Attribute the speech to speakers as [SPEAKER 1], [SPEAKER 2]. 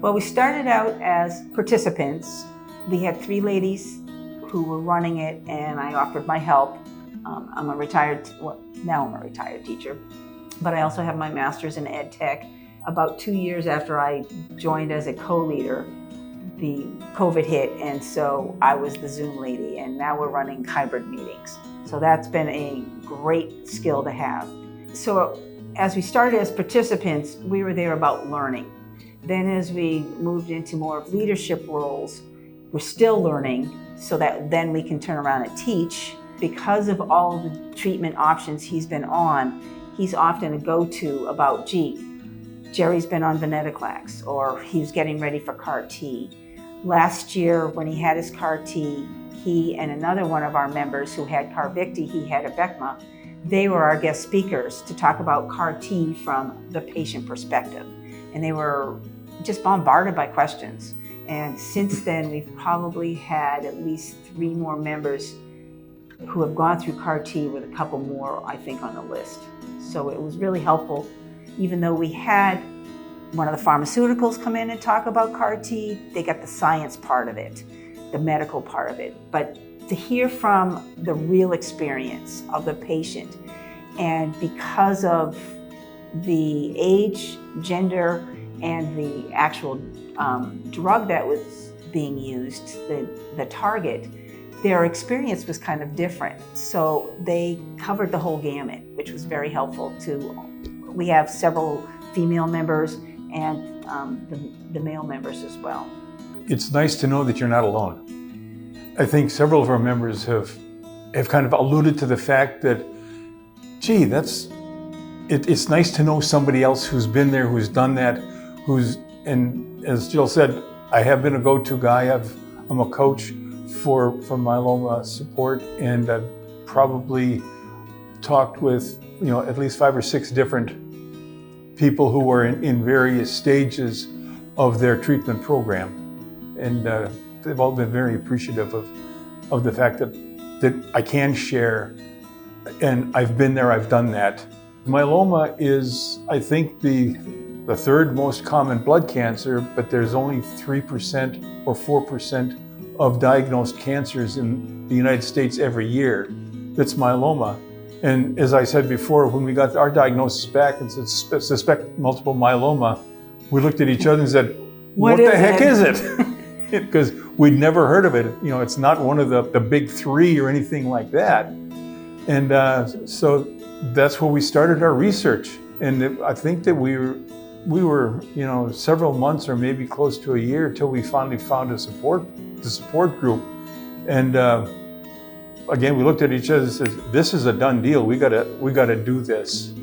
[SPEAKER 1] Well, we started out as participants. We had 3 ladies who were running it, and I offered my help. Now I'm a retired teacher, but I also have my master's in ed tech. About 2 years after I joined as a co-leader, the COVID hit, and so I was the Zoom lady, and now we're running hybrid meetings. So that's been a great skill to have. So as we started as participants, we were there about learning. Then as we moved into more of leadership roles, we're still learning so that then we can turn around and teach. Because of all the treatment options he's been on, he's often a go-to about, Jerry's been on venetoclax, or he was getting ready for CAR T. Last year, when he had his CAR T, he and another one of our members who had CARVYKTI, he had Abecma, they were our guest speakers to talk about CAR T from the patient perspective. And they were just bombarded by questions. And since then, we've probably had at least 3 more members who have gone through CAR T, with a couple more, I think, on the list. So it was really helpful. Even though we had one of the pharmaceuticals come in and talk about CAR T, they got the science part of it, the medical part of it. But to hear from the real experience of the patient, and because of the age, gender, and the actual drug that was being used, the target, their experience was kind of different. So they covered the whole gamut, which was very helpful too. We have several female members and the male members as well.
[SPEAKER 2] It's nice to know that you're not alone. I think several of our members have kind of alluded to the fact that, it's nice to know somebody else who's been there, who's done that, and as Jill said, I have been a go-to guy. I'm a coach for myeloma support, and I've probably talked with at least 5 or 6 different people who are in various stages of their treatment program, and they've all been very appreciative of the fact that I can share, and I've been there, I've done that. Myeloma is, I think, the 3rd most common blood cancer, but there's only 3% or 4% of diagnosed cancers in the United States every year that's myeloma. And as I said before, when we got our diagnosis back and said suspect multiple myeloma, we looked at each other and said, what the heck is it? Because we'd never heard of it. It's not one of the big 3 or anything like that. And so that's where we started our research. And I think that we were several months or maybe close to a year till we finally found the support group. And again, we looked at each other and said, this is a done deal. We gotta do this.